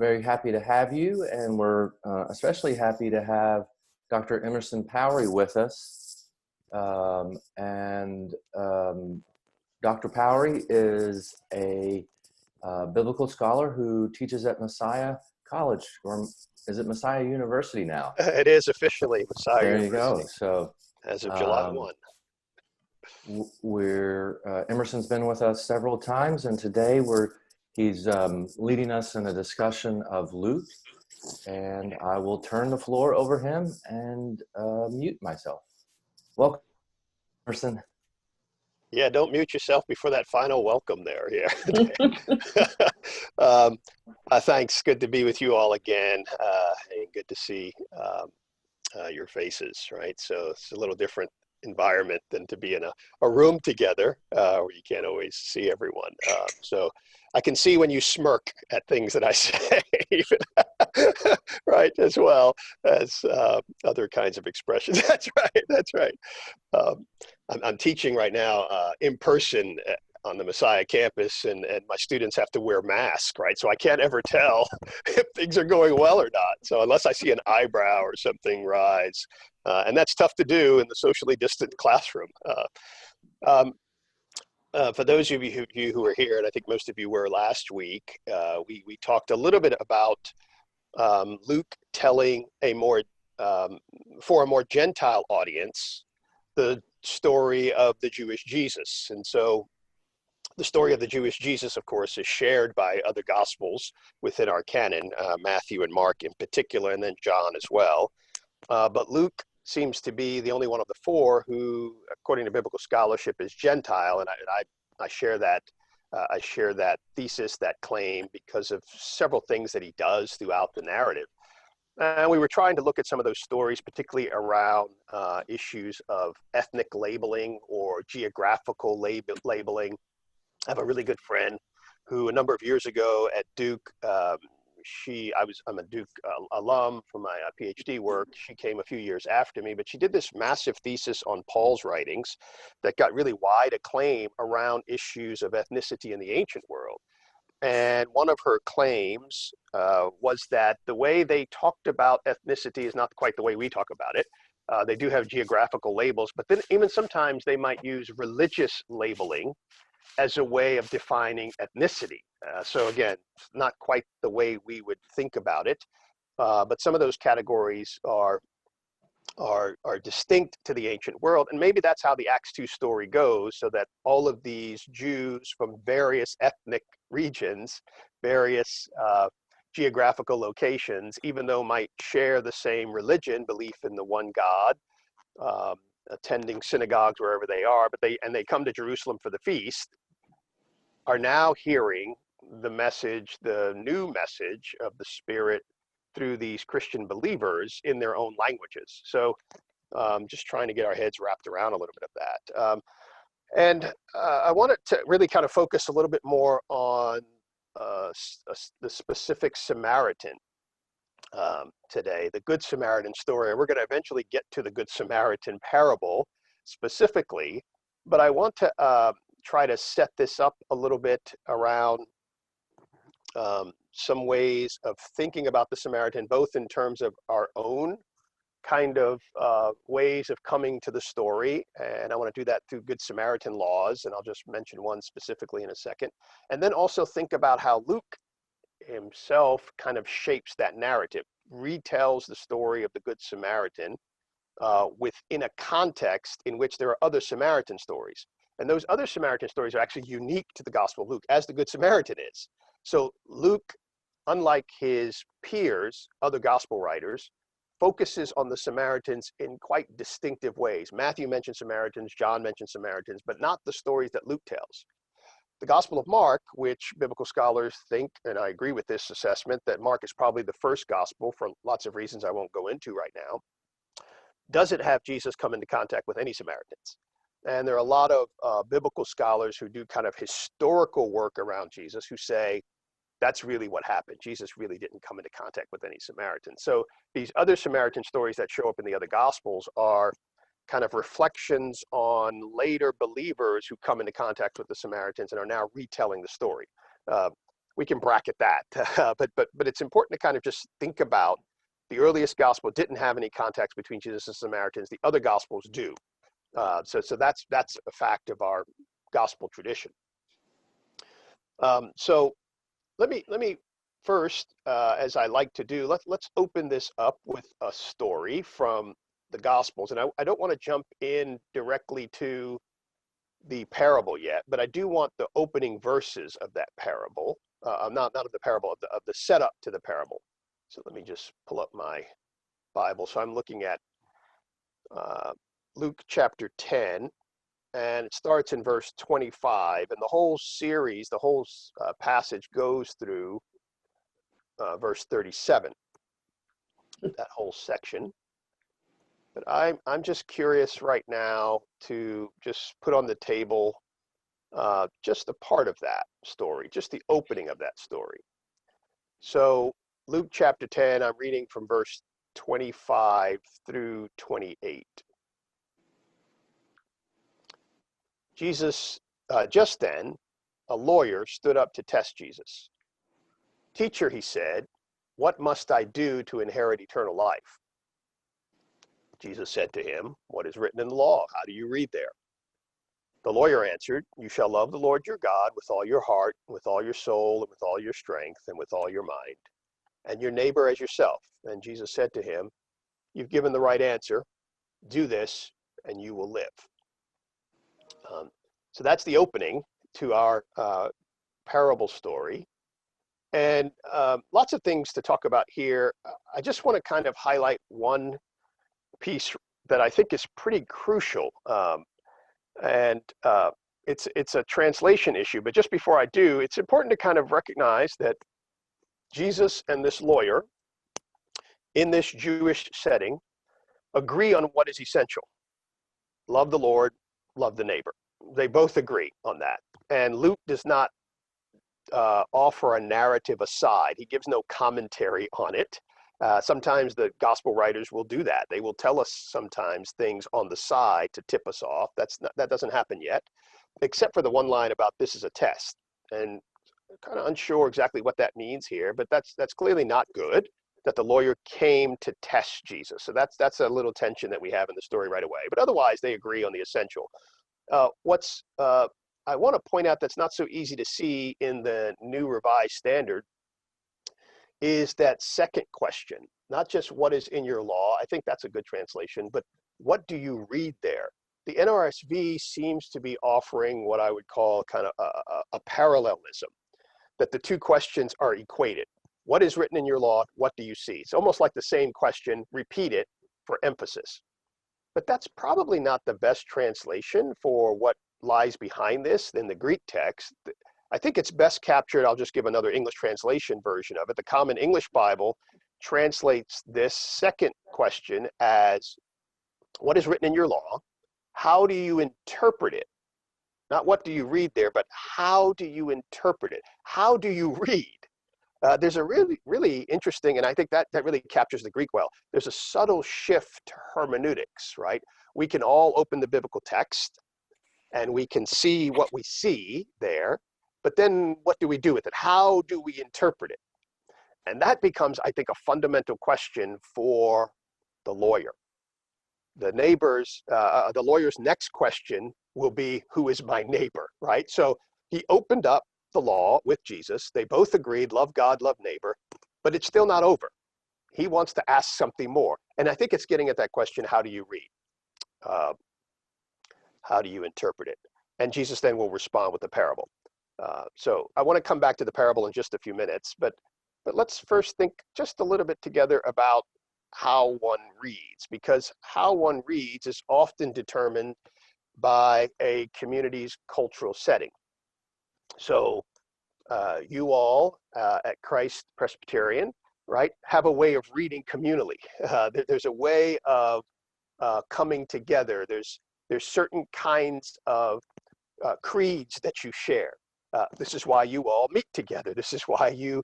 very happy to have you, and we're especially happy to have Dr. Emerson Powery with us. Dr. Powery is a biblical scholar who teaches at Messiah College, or is it Messiah University now? It is officially Messiah There you University. go. So as of July 1. Emerson's been with us several times, and today he's leading us in a discussion of Luke, and I will turn the floor over him and mute myself. Welcome, Emerson. Yeah, don't mute yourself before that final welcome there. Yeah. Thanks. Good to be with you all again, and good to see your faces, right? So it's a little different environment than to be in a room together where you can't always see everyone. So I can see when you smirk at things that I say, right, as well as other kinds of expressions. That's right. That's right. I'm teaching right now in person on the Messiah campus, and my students have to wear masks, right? So I can't ever tell if things are going well or not. So unless I see an eyebrow or something rise, and that's tough to do in the socially distant classroom. For those of you who are here, and I think most of you were last week, we talked a little bit about Luke telling for a more Gentile audience, the story of the Jewish Jesus. And so the story of the Jewish Jesus, of course, is shared by other Gospels within our canon, Matthew and Mark in particular, and then John as well. But Luke seems to be the only one of the four who, according to biblical scholarship, is Gentile, and I share that. I share that thesis, that claim, because of several things that he does throughout the narrative. And we were trying to look at some of those stories, particularly around issues of ethnic labeling or geographical labeling. I have a really good friend who a number of years ago at Duke, I'm a Duke alum from my PhD work. She came a few years after me, but she did this massive thesis on Paul's writings that got really wide acclaim around issues of ethnicity in the ancient world. And one of her claims was that the way they talked about ethnicity is not quite the way we talk about it. They do have geographical labels, but then even sometimes they might use religious labeling as a way of defining ethnicity. So again, not quite the way we would think about it, but some of those categories are distinct to the ancient world. And maybe that's how the Acts 2 story goes, so that all of these Jews from various ethnic regions, various geographical locations, even though might share the same religion, belief in the one God, attending synagogues wherever they are, but they come to Jerusalem for the feast, are now hearing the message, the new message of the Spirit through these Christian believers in their own languages. So just trying to get our heads wrapped around a little bit of that. I wanted to really kind of focus a little bit more on the specific Samaritan today, the Good Samaritan story. We're going to eventually get to the Good Samaritan parable specifically, but I want to try to set this up a little bit around some ways of thinking about the Samaritan, both in terms of our own kind of ways of coming to the story. And I want to do that through Good Samaritan laws, and I'll just mention one specifically in a second. And then also think about how Luke himself kind of shapes that narrative, retells the story of the Good Samaritan within a context in which there are other Samaritan stories. And those other Samaritan stories are actually unique to the Gospel of Luke, as the Good Samaritan is. So Luke, unlike his peers, other Gospel writers, focuses on the Samaritans in quite distinctive ways. Matthew mentions Samaritans, John mentions Samaritans, but not the stories that Luke tells. The Gospel of Mark, which biblical scholars think, and I agree with this assessment, that Mark is probably the first gospel for lots of reasons I won't go into right now, doesn't have Jesus come into contact with any Samaritans. And there are a lot of biblical scholars who do kind of historical work around Jesus who say that's really what happened. Jesus really didn't come into contact with any Samaritans. So these other Samaritan stories that show up in the other Gospels are kind of reflections on later believers who come into contact with the Samaritans and are now retelling the story. we can bracket that. But it's important to kind of just think about the earliest gospel didn't have any context between Jesus and Samaritans. The other gospels do. So that's a fact of our gospel tradition. So let me first, as I like to do, let's open this up with a story from the Gospels. And I don't want to jump in directly to the parable yet, but I do want the opening verses of that parable, not of the parable, of the setup to the parable. So let me just pull up my Bible. So I'm looking at Luke chapter 10, and it starts in verse 25, and the whole series, the whole passage goes through verse 37, that whole section. But I'm just curious right now to just put on the table just a part of that story, just the opening of that story. So Luke chapter 10, I'm reading from verse 25 through 28. Just then, a lawyer stood up to test Jesus. "Teacher," he said, "what must I do to inherit eternal life?" Jesus said to him, "What is written in the law? How do you read there?" The lawyer answered, "You shall love the Lord your God with all your heart, with all your soul, and with all your strength, and with all your mind, and your neighbor as yourself." And Jesus said to him, "You've given the right answer. Do this, and you will live." So that's the opening to our parable story. And lots of things to talk about here. I just want to kind of highlight one piece that I think is pretty crucial. And it's a translation issue. But just before I do, it's important to kind of recognize that Jesus and this lawyer in this Jewish setting agree on what is essential. Love the Lord, love the neighbor. They both agree on that. And Luke does not offer a narrative aside. He gives no commentary on it. Sometimes the gospel writers will do that. They will tell us sometimes things on the side to tip us off. That doesn't happen yet, except for the one line about this is a test. And I'm kind of unsure exactly what that means here, but that's clearly not good, that the lawyer came to test Jesus. So that's a little tension that we have in the story right away. But otherwise, they agree on the essential. I want to point out that's not so easy to see in the New Revised Standard is that second question, not just what is in your law. I think that's a good translation, but what do you read there? The NRSV seems to be offering what I would call kind of a parallelism, that the two questions are equated. What is written in your law? What do you see? It's almost like the same question, repeat it for emphasis. But that's probably not the best translation for what lies behind this in the Greek text. I think it's best captured. I'll just give another English translation version of it. The Common English Bible translates this second question as, what is written in your law? How do you interpret it? Not what do you read there, but how do you interpret it? How do you read? There's a really, really interesting, and I think that really captures the Greek well. There's a subtle shift to hermeneutics, right? We can all open the biblical text and we can see what we see there, but then what do we do with it? How do we interpret it? And that becomes, I think, a fundamental question for the lawyer. The lawyer's next question will be, who is my neighbor, right? So he opened up the law with Jesus. They both agreed, love God, love neighbor, but it's still not over. He wants to ask something more. And I think it's getting at that question, how do you read? How do you interpret it? And Jesus then will respond with the parable. So I want to come back to the parable in just a few minutes, but let's first think just a little bit together about how one reads, because how one reads is often determined by a community's cultural setting. So you all at Christ Presbyterian, right, have a way of reading communally. There's a way of coming together. There's certain kinds of creeds that you share. This is why you all meet together. This is why you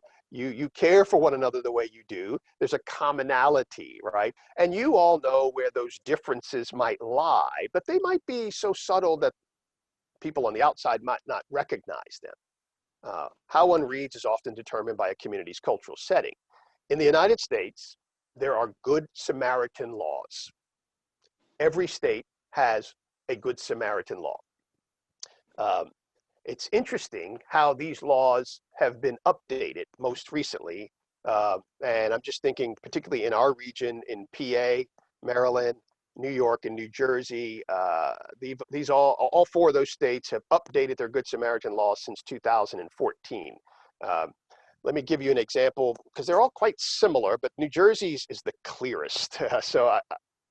care for one another the way you do. There's a commonality, right? And you all know where those differences might lie, but they might be so subtle that people on the outside might not recognize them. How one reads is often determined by a community's cultural setting. In the United States, there are Good Samaritan laws. Every state has a Good Samaritan law. It's interesting how these laws have been updated most recently. And I'm just thinking, particularly in our region, in PA, Maryland, New York, and New Jersey, these all four of those states have updated their Good Samaritan laws since 2014. Let me give you an example, because they're all quite similar, but New Jersey's is the clearest. So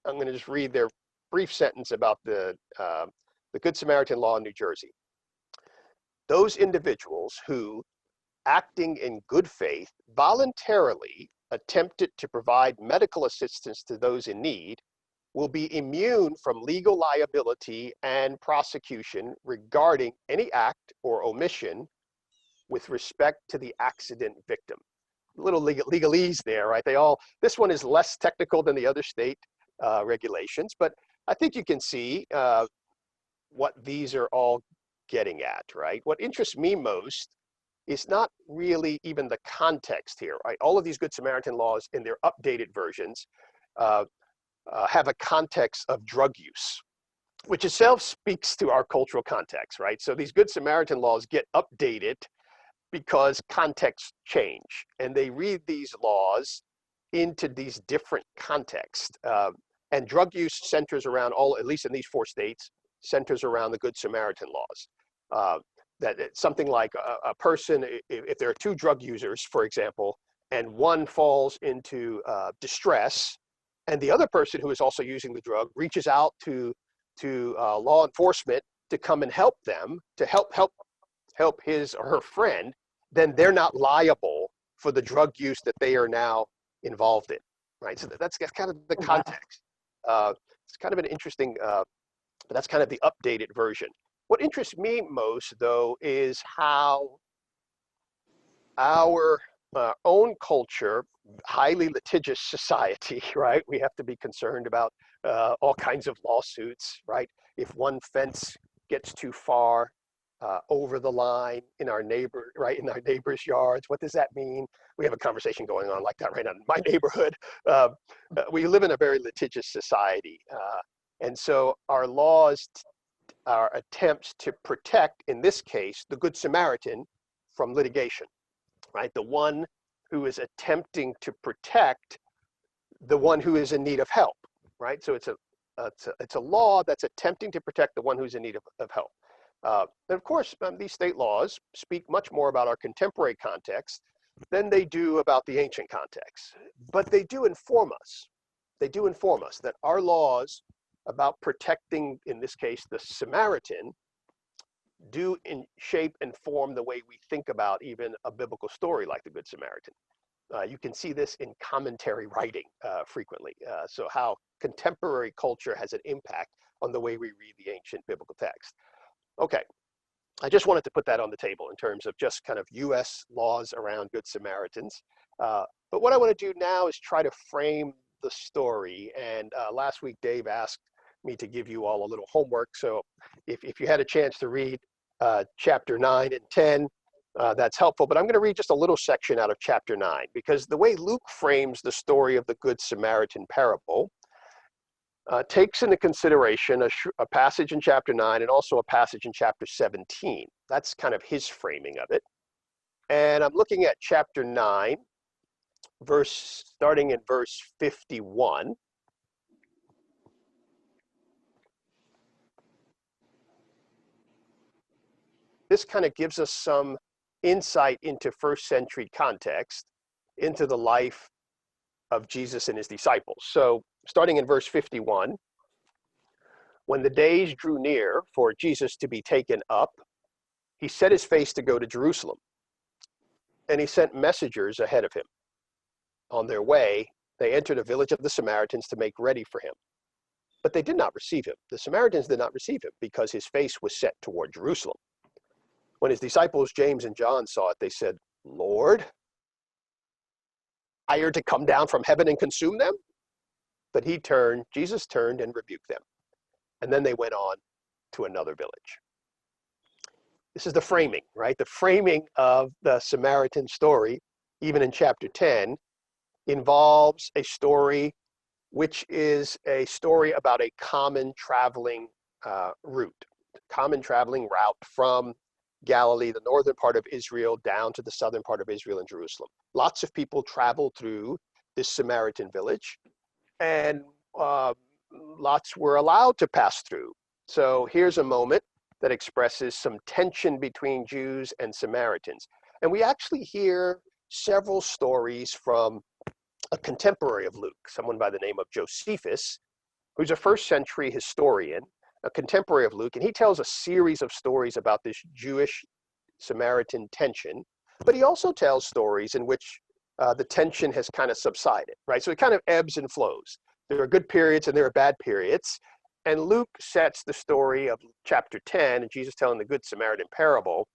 I'm going to just read their brief sentence about the Good Samaritan law in New Jersey. Those individuals who, acting in good faith, voluntarily attempted to provide medical assistance to those in need will be immune from legal liability and prosecution regarding any act or omission with respect to the accident victim. Little legalese there, right? This one is less technical than the other state regulations, but I think you can see what these are all getting at, right? What interests me most is not really even the context here, right? All of these Good Samaritan laws in their updated versions have a context of drug use, which itself speaks to our cultural context, right? So these Good Samaritan laws get updated because contexts change, and they read these laws into these different contexts. And drug use centers around at least in these four states, centers around the Good Samaritan laws. That it's something like a person, if there are two drug users, for example, and one falls into distress, and the other person who is also using the drug reaches out to law enforcement to come and help them, to help his or her friend, then they're not liable for the drug use that they are now involved in, right? So that's kind of the context. It's kind of an interesting, but that's kind of the updated version. What interests me most, though, is how our own culture, highly litigious society, right? We have to be concerned about all kinds of lawsuits, right? If one fence gets too far over the line in our neighbor's yards, what does that mean? We have a conversation going on like that right now in my neighborhood. We live in a very litigious society. And so our laws are attempts to protect, in this case, the Good Samaritan from litigation, right? The one who is attempting to protect the one who is in need of help, right? So it's a law that's attempting to protect the one who's in need of help. And of course, these state laws speak much more about our contemporary context than they do about the ancient context. But they do inform us. They do inform us that our laws about protecting, in this case, the Samaritan, do shape and form the way we think about even a biblical story like the Good Samaritan. You can see this in commentary writing frequently. So how contemporary culture has an impact on the way we read the ancient biblical text. Okay, I just wanted to put that on the table in terms of just kind of US laws around Good Samaritans. But what I want to do now is try to frame the story. And last week, Dave asked me to give you all a little homework. So if you had a chance to read chapter 9 and 10, that's helpful. But I'm going to read just a little section out of chapter 9, because the way Luke frames the story of the Good Samaritan parable takes into consideration a passage in chapter 9 and also a passage in chapter 17. That's kind of his framing of it. And I'm looking at chapter 9, starting in verse 51. This kind of gives us some insight into first century context, into the life of Jesus and his disciples. So starting in verse 51, when the days drew near for Jesus to be taken up, he set his face to go to Jerusalem, and he sent messengers ahead of him. On their way, they entered a village of the Samaritans to make ready for him. But they did not receive him. The Samaritans did not receive him because his face was set toward Jerusalem. When his disciples, James and John, saw it, they said, "Lord, are you to come down from heaven and consume them?" But Jesus turned and rebuked them. And then they went on to another village. This is the framing, right? The framing of the Samaritan story, even in chapter 10, involves a story which is a story about a common traveling route from Galilee, the northern part of Israel, down to the southern part of Israel and Jerusalem. Lots of people traveled through this Samaritan village, and lots were allowed to pass through. So here's a moment that expresses some tension between Jews and Samaritans. And we actually hear several stories from a contemporary of Luke, someone by the name of Josephus, who's a first century historian, a contemporary of Luke, and he tells a series of stories about this Jewish Samaritan tension, but he also tells stories in which the tension has kind of subsided, right? So it kind of ebbs and flows. There are good periods and there are bad periods. And Luke sets the story of chapter 10 and Jesus telling the Good Samaritan parable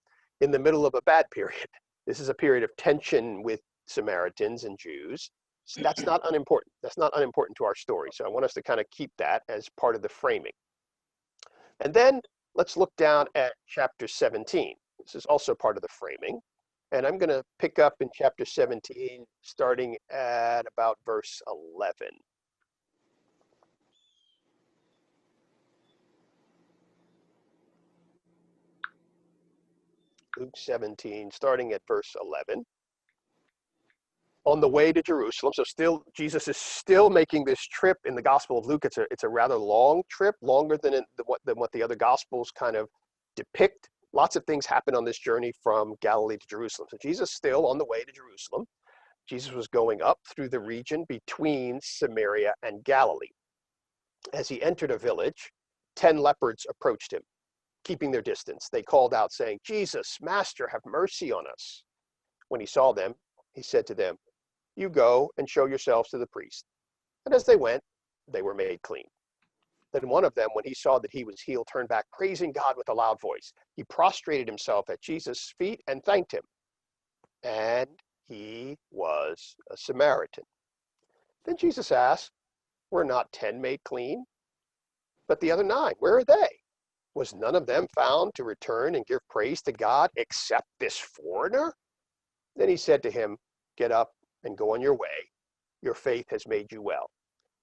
in the middle of a bad period. This is a period of tension with Samaritans and Jews. So that's not unimportant. That's not unimportant to our story. So I want us to kind of keep that as part of the framing. And then let's look down at chapter 17. This is also part of the framing. And I'm going to pick up in chapter 17, starting at about verse 11. Luke 17, starting at verse 11. On the way to Jerusalem, so still Jesus is still making this trip in the Gospel of Luke. It's a rather long trip, longer than what the other Gospels kind of depict. Lots of things happen on this journey from Galilee to Jerusalem. So Jesus still on the way to Jerusalem. Jesus was going up through the region between Samaria and Galilee. As he entered a village, 10 lepers approached him, keeping their distance. They called out, saying, "Jesus, Master, have mercy on us." When he saw them, he said to them, "You go and show yourselves to the priest." And as they went, they were made clean. Then one of them, when he saw that he was healed, turned back, praising God with a loud voice. He prostrated himself at Jesus' feet and thanked him. And he was a Samaritan. Then Jesus asked, "Were not 10 made clean? But the other 9, where are they? Was none of them found to return and give praise to God except this foreigner?" Then he said to him, "Get up and go on your way. Your faith has made you well."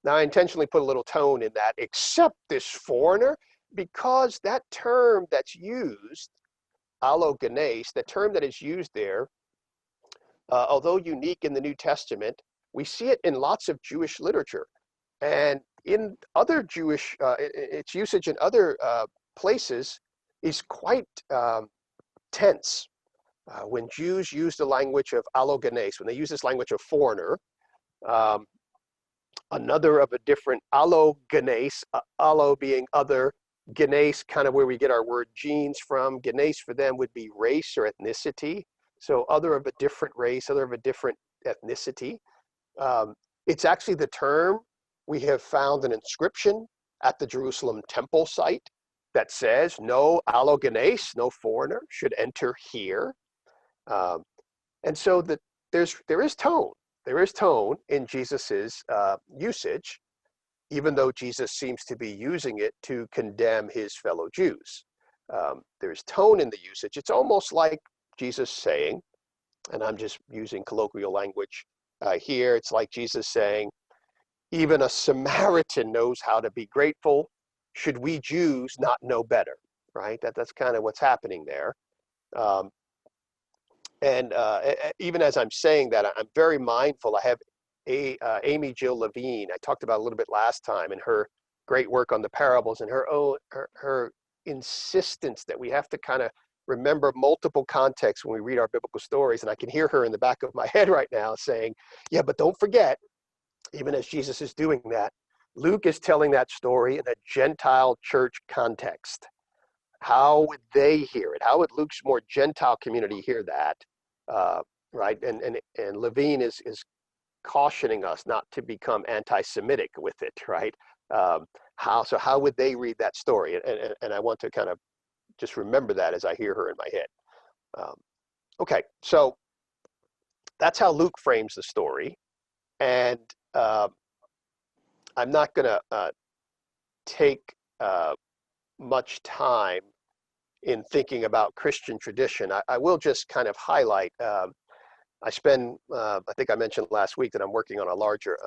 Now, I intentionally put a little tone in that, "except this foreigner," because that term that's used, allogenes, the term that is used there, although unique in the New Testament, we see it in lots of Jewish literature. And in other Jewish, its usage in other places is quite tense. When Jews use the language of allogenes, when they use this language of foreigner, another of a different allogenes, allo being other, genes kind of where we get our word genes from. Genes for them would be race or ethnicity. So other of a different race, other of a different ethnicity. It's actually the term we have found an inscription at the Jerusalem temple site that says no allogenes, no foreigner should enter here. And so that there is tone. There is tone in Jesus's usage, even though Jesus seems to be using it to condemn his fellow Jews. There's tone in the usage. It's almost like Jesus saying, and I'm just using colloquial language here, it's like Jesus saying, even a Samaritan knows how to be grateful. Should we Jews not know better, right? That's kind of what's happening there. And even as I'm saying that, I'm very mindful. I have Amy Jill Levine, I talked about a little bit last time, and her great work on the parables and her insistence that we have to kind of remember multiple contexts when we read our biblical stories. And I can hear her in the back of my head right now saying, yeah, but don't forget, even as Jesus is doing that, Luke is telling that story in a Gentile church context. How would they hear it? How would Luke's more Gentile community hear that? Right? And Levine is cautioning us not to become anti-Semitic with it, right? How would they read that story? And I want to kind of just remember that as I hear her in my head. Okay, so that's how Luke frames the story. And I'm not going to take much time in thinking about Christian tradition. I will just kind of highlight, I think I mentioned last week that I'm working on a larger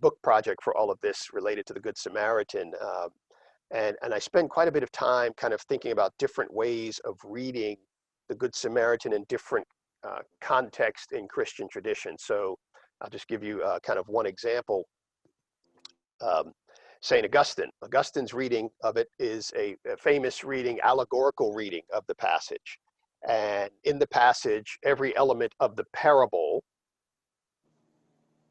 book project for all of this related to the Good Samaritan. And I spend quite a bit of time kind of thinking about different ways of reading the Good Samaritan in different contexts in Christian tradition. So I'll just give you kind of one example. St. Augustine. Augustine's reading of it is a famous reading, allegorical reading of the passage. And in the passage, every element of the parable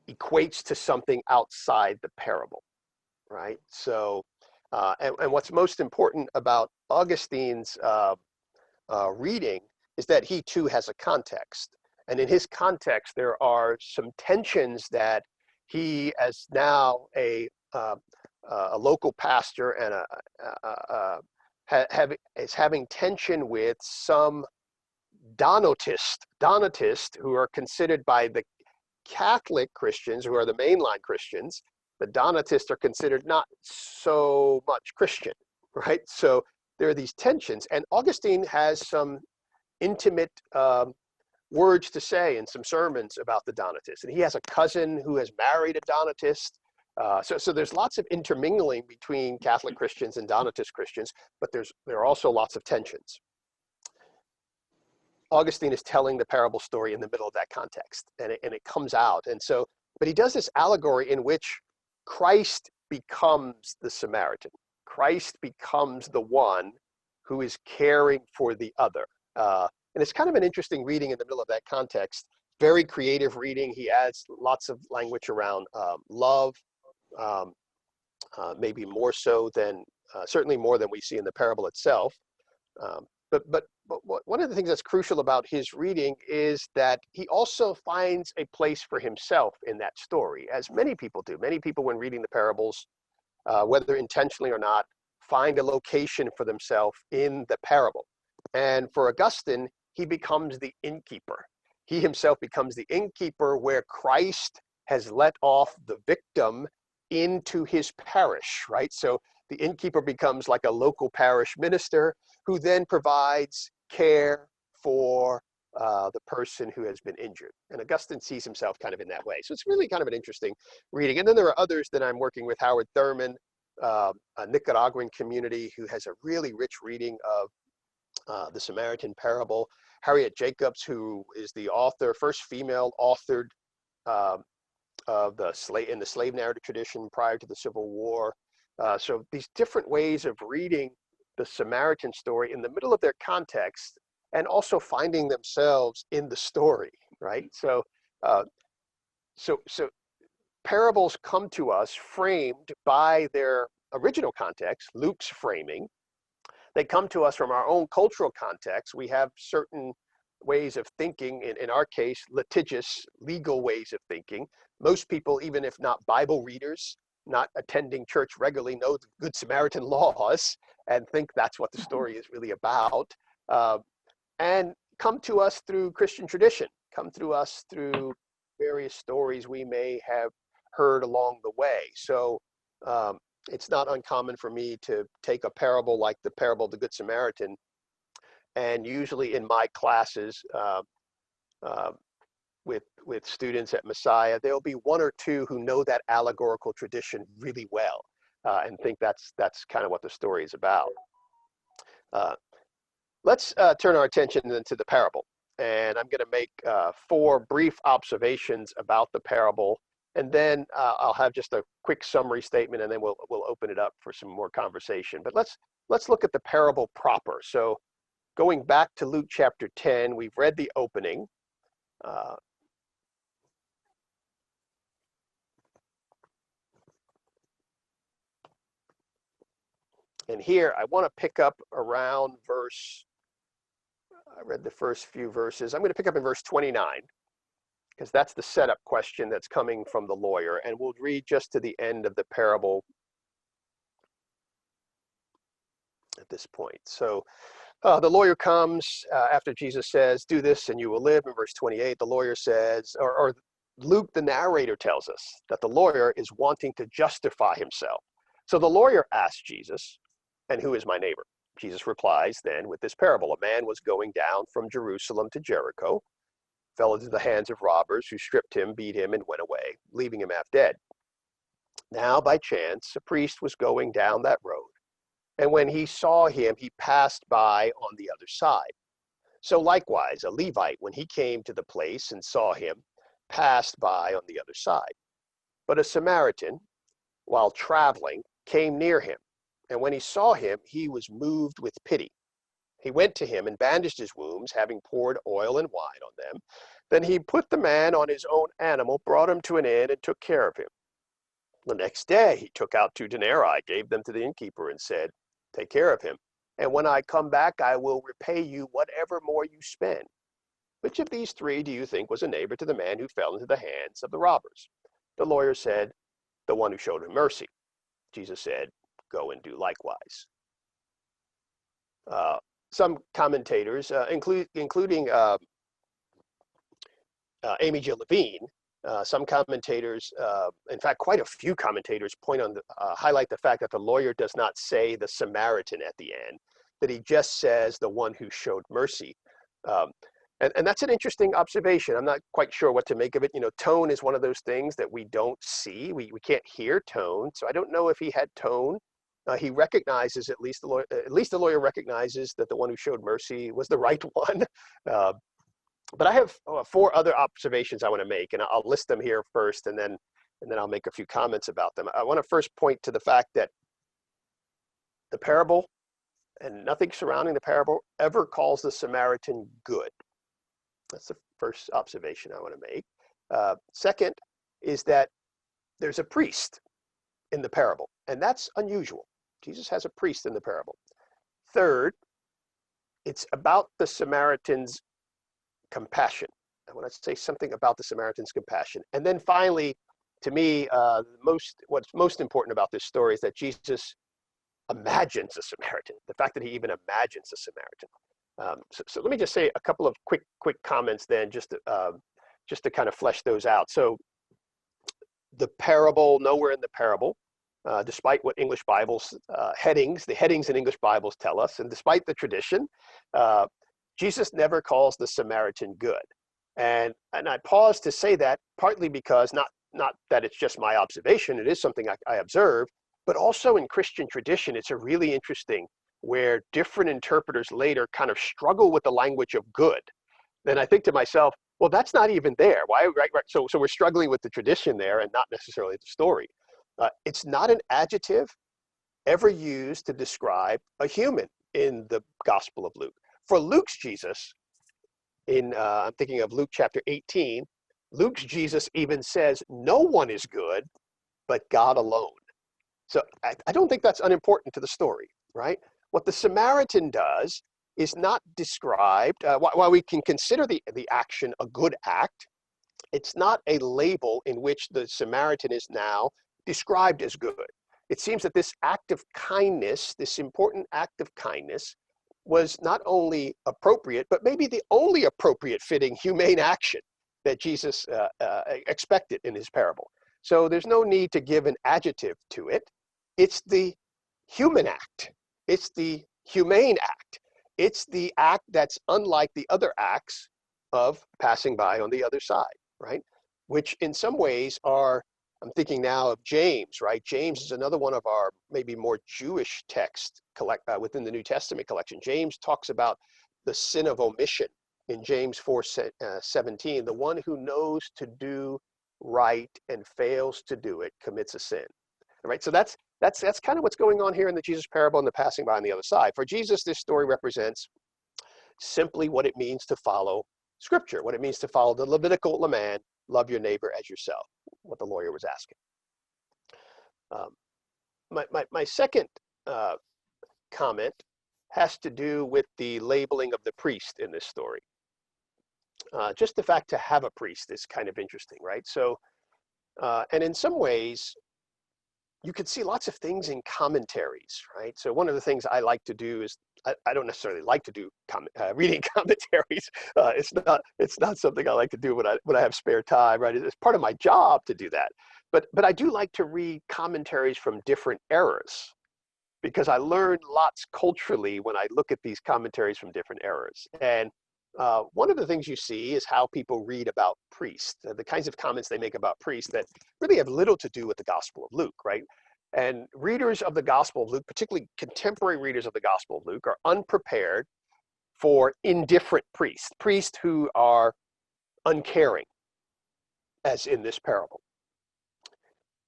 equates to something outside the parable, right? So, and what's most important about Augustine's reading is that he too has a context. And in his context, there are some tensions that he, as now a local pastor and is having tension with some Donatists who are considered by the Catholic Christians, who are the mainline Christians. The Donatists are considered not so much Christian, right? So there are these tensions, and Augustine has some intimate words to say in some sermons about the Donatists. And he has a cousin who has married a Donatist. So there's lots of intermingling between Catholic Christians and Donatist Christians, but there are also lots of tensions. Augustine is telling the parable story in the middle of that context, and it comes out. And so, but he does this allegory in which Christ becomes the Samaritan. Christ becomes the one who is caring for the other. And it's kind of an interesting reading in the middle of that context. Very creative reading. He adds lots of language around love, maybe more so than, certainly more than we see in the parable itself. But one of the things that's crucial about his reading is that he also finds a place for himself in that story, as many people do. Many people, when reading the parables, whether intentionally or not, find a location for themselves in the parable. And for Augustine, he becomes the innkeeper. He himself becomes the innkeeper where Christ has let off the victim into his parish, right? So the innkeeper becomes like a local parish minister who then provides care for the person who has been injured. And Augustine sees himself kind of in that way. So it's really kind of an interesting reading. And then there are others that I'm working with, Howard Thurman, a Nicaraguan community who has a really rich reading of the Samaritan parable. Harriet Jacobs, who is the author, first female authored of in the slave narrative tradition prior to the Civil War. So these different ways of reading the Samaritan story in the middle of their context and also finding themselves in the story, right? So parables come to us framed by their original context, Luke's framing. They come to us from our own cultural context. We have certain ways of thinking, in our case, litigious, legal ways of thinking. Most people, even if not Bible readers, not attending church regularly, know the Good Samaritan laws and think that's what the story is really about. And come to us through Christian tradition, come through us through various stories we may have heard along the way. So it's not uncommon for me to take a parable like the parable of the Good Samaritan, and usually in my classes with students at Messiah, there'll be one or two who know that allegorical tradition really well and think that's kind of what the story is about. Let's turn our attention then to the parable, and I'm going to make 4 brief observations about the parable, and then I'll have just a quick summary statement, and then we'll open it up for some more conversation. But let's look at the parable proper. So going back to Luke chapter 10, we've read the opening. And here I want to pick up around I read the first few verses. I'm going to pick up in verse 29, because that's the setup question that's coming from the lawyer. And we'll read just to the end of the parable at this point. So the lawyer comes after Jesus says, "Do this and you will live." In verse 28, the lawyer says, or Luke, the narrator, tells us that the lawyer is wanting to justify himself. So the lawyer asks Jesus, "And who is my neighbor?" Jesus replies then with this parable. A man was going down from Jerusalem to Jericho, fell into the hands of robbers who stripped him, beat him, and went away, leaving him half dead. Now, by chance, a priest was going down that road, and when he saw him, he passed by on the other side. So likewise, a Levite, when he came to the place and saw him, passed by on the other side. But a Samaritan, while traveling, came near him, and when he saw him, he was moved with pity. He went to him and bandaged his wounds, having poured oil and wine on them. Then he put the man on his own animal, brought him to an inn, and took care of him. The next day he took out 2 denarii, gave them to the innkeeper, and said, "Take care of him, and when I come back, I will repay you whatever more you spend." Which of these 3 do you think was a neighbor to the man who fell into the hands of the robbers? The lawyer said, "The one who showed him mercy." Jesus said, "Go and do likewise." Some commentators, including Amy Jill Levine, some commentators, in fact, quite a few commentators highlight the fact that the lawyer does not say the Samaritan at the end, that he just says the one who showed mercy. And that's an interesting observation. I'm not quite sure what to make of it. You know, tone is one of those things that we don't see. We can't hear tone. So I don't know if he had tone. He recognizes, at least the lawyer recognizes that the one who showed mercy was the right one. But I have 4 other observations I want to make, and I'll list them here first, and then I'll make a few comments about them. I want to first point to the fact that the parable and nothing surrounding the parable ever calls the Samaritan good. That's the first observation I want to make. Second is that there's a priest in the parable, and that's unusual. Jesus has a priest in the parable. Third, it's about the Samaritan's compassion. I want to say something about the Samaritan's compassion. And then finally, to me, what's most important about this story is that Jesus imagines a Samaritan, the fact that he even imagines a Samaritan. So let me just say a couple of quick comments then, just to kind of flesh those out. So the parable, nowhere in the parable, despite what English Bibles the headings in English Bibles tell us, and despite the tradition, Jesus never calls the Samaritan good. And I pause to say that partly because not that it's just my observation, it is something I observe, but also in Christian tradition, it's a really interesting where different interpreters later kind of struggle with the language of good. Then I think to myself, well, that's not even there. Why? Right. So we're struggling with the tradition there and not necessarily the story. It's not an adjective ever used to describe a human in the Gospel of Luke. For Luke's Jesus, I'm thinking of Luke chapter 18, Luke's Jesus even says, no one is good but God alone. So I don't think that's unimportant to the story, right? What the Samaritan does is not described, while we can consider the action a good act, it's not a label in which the Samaritan is now described as good. It seems that this act of kindness, this important act of kindness, was not only appropriate, but maybe the only appropriate fitting humane action that Jesus expected in his parable. So there's no need to give an adjective to it. It's the human act. It's the humane act. It's the act that's unlike the other acts of passing by on the other side, right? Which in some ways I'm thinking now of James, right? James is another one of our maybe more Jewish texts within the New Testament collection. James talks about the sin of omission in James 4:17. The one who knows to do right and fails to do it commits a sin, right? So that's kind of what's going on here in the Jesus parable and the passing by on the other side. For Jesus, this story represents simply what it means to follow Scripture, what it means to follow the Levitical command, love your neighbor as yourself, what the lawyer was asking. My second comment has to do with the labeling of the priest in this story. Just the fact to have a priest is kind of interesting, right? So, and in some ways, you could see lots of things in commentaries, right? So one of the things I like to do is, I don't necessarily like to do reading commentaries. It's not something I like to do when I have spare time, right? It's part of my job to do that. But I do like to read commentaries from different eras, because I learned lots culturally when I look at these commentaries from different eras. And one of the things you see is how people read about priests, the kinds of comments they make about priests that really have little to do with the Gospel of Luke, right? And readers of the Gospel of Luke, particularly contemporary readers of the Gospel of Luke, are unprepared for indifferent priests, priests who are uncaring, as in this parable.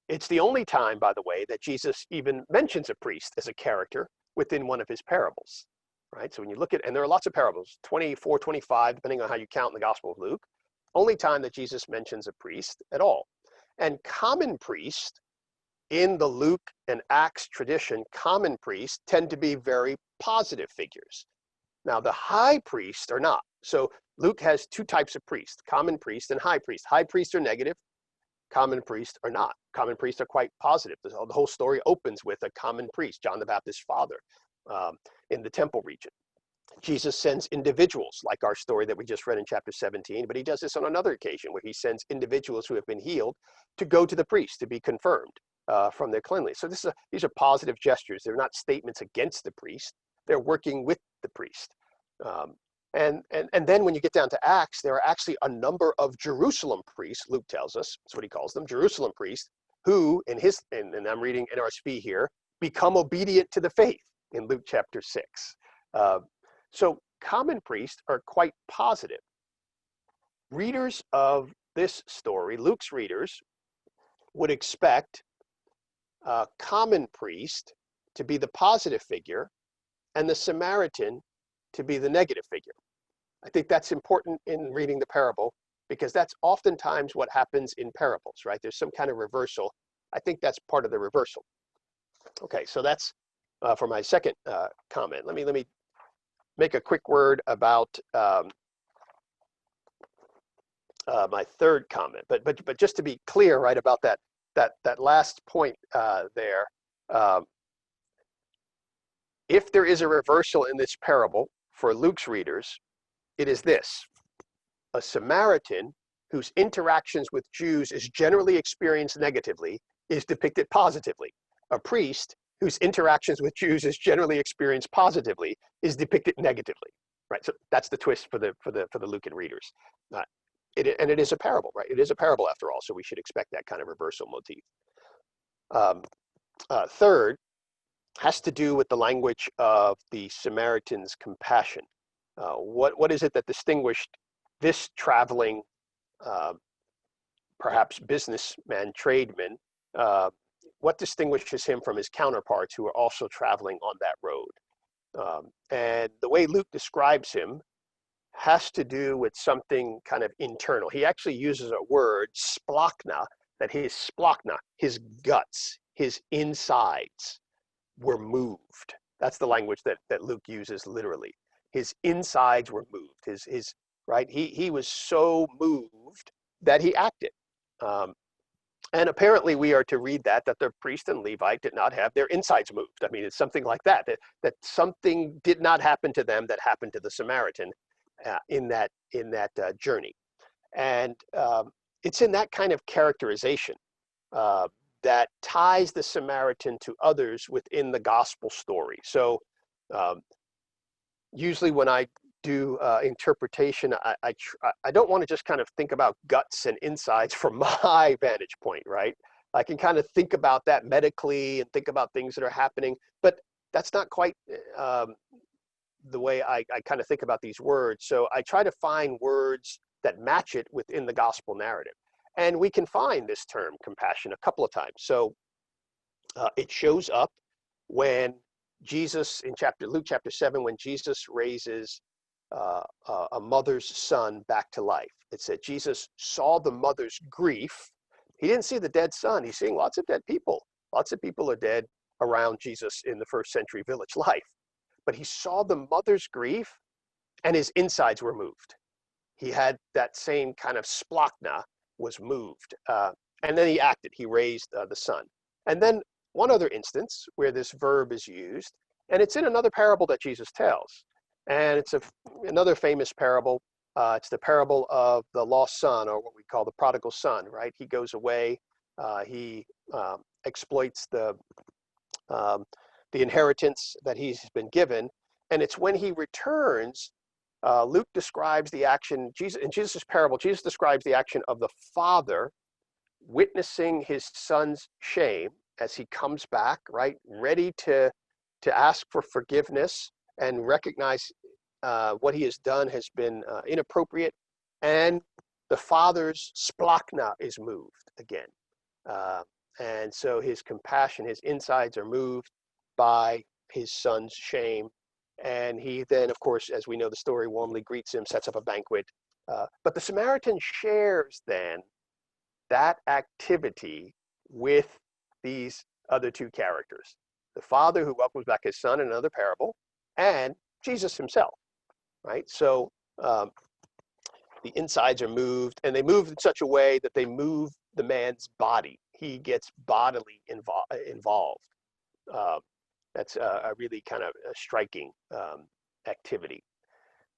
It's the only time, by the way, that Jesus even mentions a priest as a character within one of his parables, right? So when you look at, and there are lots of parables, 24, 25, depending on how you count in the Gospel of Luke, only time that Jesus mentions a priest at all. And common priest, in the Luke and Acts tradition, common priests tend to be very positive figures. Now, the high priests are not. So Luke has two types of priests, common priest and high priest. High priests are negative, common priests are not. Common priests are quite positive. The whole story opens with a common priest, John the Baptist's father, in the temple region. Jesus sends individuals, like our story that we just read in chapter 17, but he does this on another occasion where he sends individuals who have been healed to go to the priest to be confirmed from their cleanliness. So these are positive gestures. They're not statements against the priest. They're working with the priest. And then when you get down to Acts, there are actually a number of Jerusalem priests, Luke tells us, that's what he calls them, Jerusalem priests, who, and I'm reading NRSV here, become obedient to the faith in Luke chapter 6. So common priests are quite positive. Readers of this story, Luke's readers, would expect a common priest to be the positive figure and the Samaritan to be the negative figure. I think that's important in reading the parable because that's oftentimes what happens in parables, right? There's some kind of reversal. I think that's part of the reversal. Okay, so that's for my second comment. Let me make a quick word about my third comment. But just to be clear, right, about that last point there. If there is a reversal in this parable for Luke's readers, it is this: a Samaritan whose interactions with Jews is generally experienced negatively is depicted positively. A priest whose interactions with Jews is generally experienced positively is depicted negatively. Right. So that's the twist for the Lucan readers. And it is a parable, right? It is a parable after all, so we should expect that kind of reversal motif. Third has to do with the language of the Samaritan's compassion. What is it that distinguished this traveling, perhaps businessman, tradesman? What distinguishes him from his counterparts who are also traveling on that road? And the way Luke describes him has to do with something kind of internal. He actually uses a word, splachna, that his guts, his insides were moved. That's the language that Luke uses literally. His insides were moved. Right? He was so moved that he acted. And apparently we are to read that the priest and Levite did not have their insides moved. I mean, it's something like that something did not happen to them that happened to the Samaritan in that journey. And it's in that kind of characterization that ties the Samaritan to others within the gospel story. So usually when I do interpretation, I don't want to just kind of think about guts and insides from my vantage point, right? I can kind of think about that medically and think about things that are happening, but that's not quite the way I kind of think about these words. So I try to find words that match it within the gospel narrative. And we can find this term compassion a couple of times. So it shows up when Jesus, in Luke chapter 7, when Jesus raises a mother's son back to life. It said Jesus saw the mother's grief. He didn't see the dead son. He's seeing lots of dead people. Lots of people are dead around Jesus in the first century village life. But he saw the mother's grief and his insides were moved. He had that same kind of splachna was moved. And then he acted. He raised the son. And then one other instance where this verb is used, and it's in another parable that Jesus tells. And it's another famous parable. It's the parable of the lost son, or what we call the prodigal son, right? He goes away. He exploits the the inheritance that he's been given. And it's when he returns, Luke describes the action, in Jesus' parable, Jesus describes the action of the father witnessing his son's shame as he comes back, right, ready to ask for forgiveness and recognize what he has done has been inappropriate, and the father's splachna is moved again. And so his compassion, his insides are moved by his son's shame. And he then, of course, as we know the story, warmly greets him, sets up a banquet. But the Samaritan shares then that activity with these other two characters, the father who welcomes back his son in another parable, and Jesus himself, right? So the insides are moved, and they move in such a way that they move the man's body. He gets bodily involved. That's a really kind of a striking activity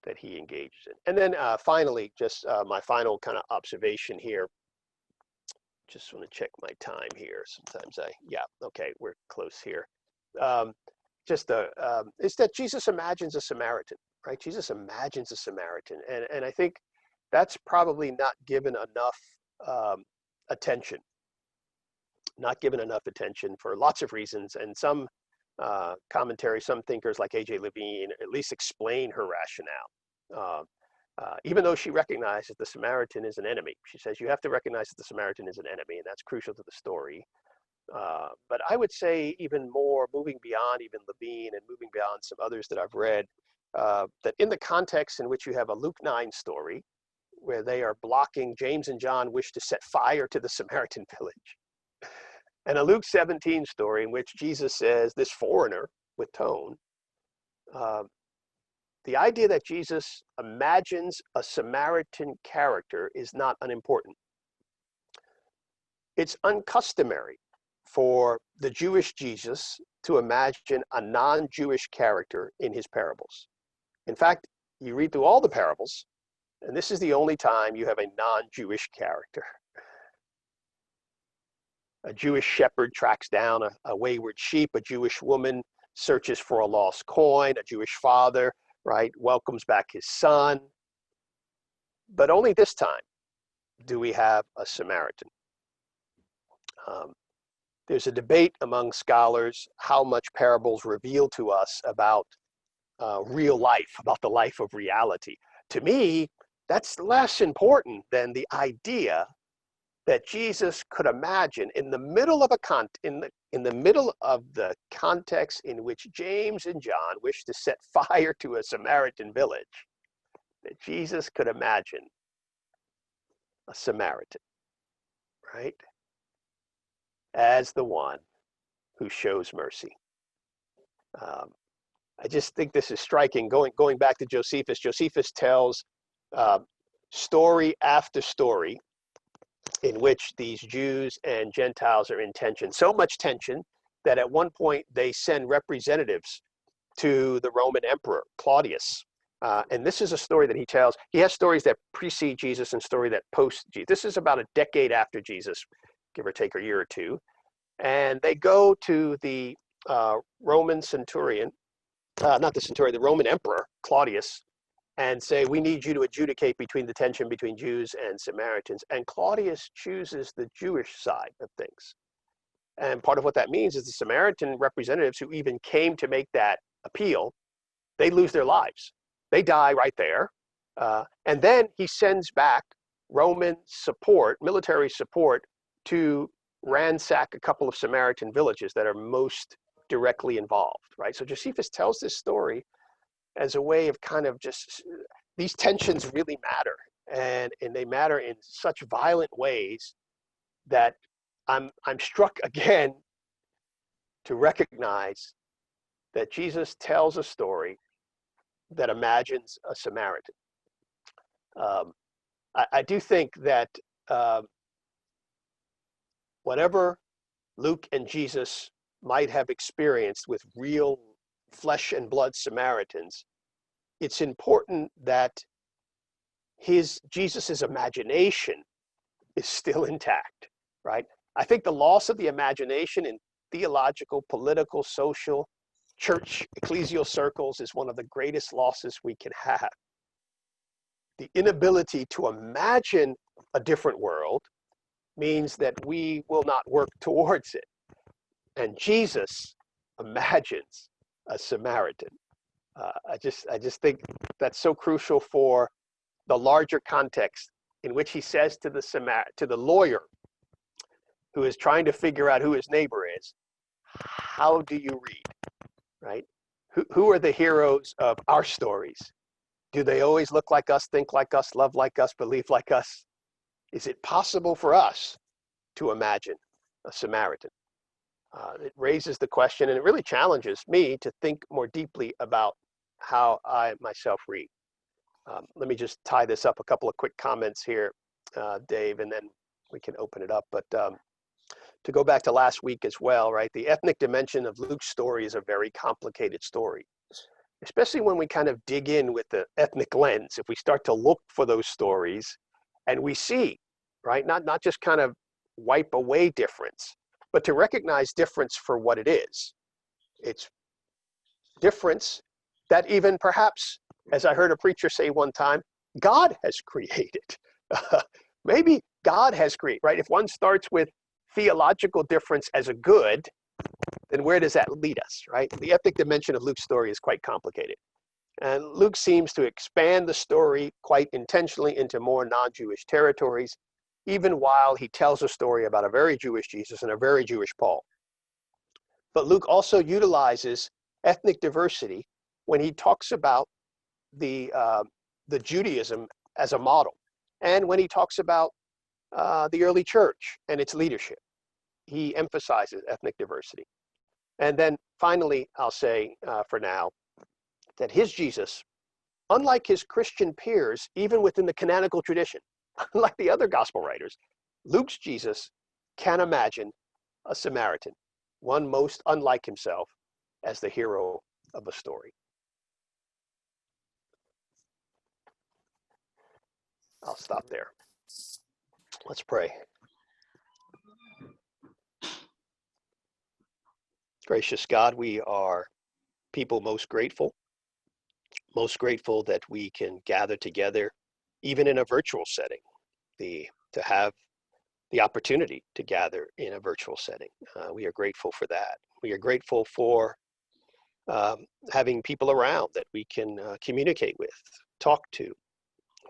that he engages in. And then finally, just my final kind of observation here. Just want to check my time here. Sometimes yeah, okay, we're close here. It's that Jesus imagines a Samaritan, right? Jesus imagines a Samaritan. And I think that's probably not given enough attention. Not given enough attention for lots of reasons. And some commentary, some thinkers like A.J. Levine at least explain her rationale. Even though she recognizes the Samaritan is an enemy. She says you have to recognize that the Samaritan is an enemy, and that's crucial to the story. But I would say even more, moving beyond even Levine and moving beyond some others that I've read, that in the context in which you have a Luke 9 story, where they are blocking, James and John wish to set fire to the Samaritan village. And a Luke 17 story in which Jesus says, this foreigner with tone, the idea that Jesus imagines a Samaritan character is not unimportant. It's uncustomary for the Jewish Jesus to imagine a non-Jewish character in his parables. In fact, you read through all the parables, and this is the only time you have a non-Jewish character. A Jewish shepherd tracks down a wayward sheep. A Jewish woman searches for a lost coin. A Jewish father, right, welcomes back his son. But only this time do we have a Samaritan. There's a debate among scholars how much parables reveal to us about real life, about the life of reality. To me, that's less important than the idea that Jesus could imagine in the middle of in the middle of the context in which James and John wish to set fire to a Samaritan village, that Jesus could imagine a Samaritan, right, as the one who shows mercy. I just think this is striking. Going back to Josephus, Josephus tells story after story in which these Jews and Gentiles are in tension. So much tension that at one point they send representatives to the Roman Emperor, Claudius. And this is a story that he tells. He has stories that precede Jesus and story that post Jesus. This is about a decade after Jesus, give or take a year or two. And they go to the Roman centurion, the Roman Emperor, Claudius, and say, we need you to adjudicate between the tension between Jews and Samaritans. And Claudius chooses the Jewish side of things. And part of what that means is the Samaritan representatives who even came to make that appeal, they lose their lives. They die right there. And then he sends back Roman support, military support, to ransack a couple of Samaritan villages that are most directly involved, right? So Josephus tells this story as a way of kind of just, these tensions really matter. And they matter in such violent ways that I'm struck again to recognize that Jesus tells a story that imagines a Samaritan. I do think that whatever Luke and Jesus might have experienced with real flesh and blood Samaritans, it's important that Jesus's imagination is still intact, right? I think the loss of the imagination in theological, political, social, church ecclesial circles is one of the greatest losses we can have. The inability to imagine a different world means that we will not work towards it. And Jesus imagines a Samaritan. I just think that's so crucial for the larger context in which he says to the lawyer who is trying to figure out who his neighbor is, how do you read, right? Who are the heroes of our stories? Do they always look like us, think like us, love like us, believe like us? Is it possible for us to imagine a Samaritan? It raises the question, and it really challenges me to think more deeply about how I myself read. Let me just tie this up, a couple of quick comments here, Dave, and then we can open it up. But to go back to last week as well, right? The ethnic dimension of Luke's story is a very complicated story, especially when we kind of dig in with the ethnic lens. If we start to look for those stories and we see, right, not just kind of wipe away difference, but to recognize difference for what it is. It's difference that even perhaps, as I heard a preacher say one time, God has created. Maybe God has created, right? If one starts with theological difference as a good, then where does that lead us, right? The ethnic dimension of Luke's story is quite complicated. And Luke seems to expand the story quite intentionally into more non-Jewish territories, even while he tells a story about a very Jewish Jesus and a very Jewish Paul. But Luke also utilizes ethnic diversity when he talks about the Judaism as a model, and when he talks about the early church and its leadership. He emphasizes ethnic diversity. And then finally, I'll say for now, that his Jesus, unlike his Christian peers, even within the canonical tradition, unlike the other gospel writers, Luke's Jesus can imagine a Samaritan, one most unlike himself, as the hero of a story. I'll stop there. Let's pray. Gracious God, we are people most grateful that we can gather together, even in a virtual setting, to have the opportunity to gather in a virtual setting. We are grateful for that. We are grateful for having people around that we can communicate with, talk to.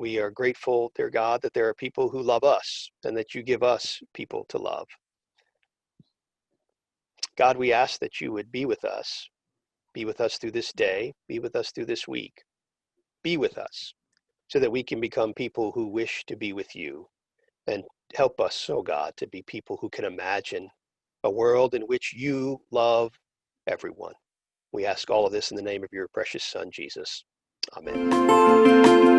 We are grateful, dear God, that there are people who love us and that you give us people to love. God, we ask that you would be with us through this day, be with us through this week, be with us so that we can become people who wish to be with you, and help us, oh God, to be people who can imagine a world in which you love everyone. We ask all of this in the name of your precious Son, Jesus. Amen.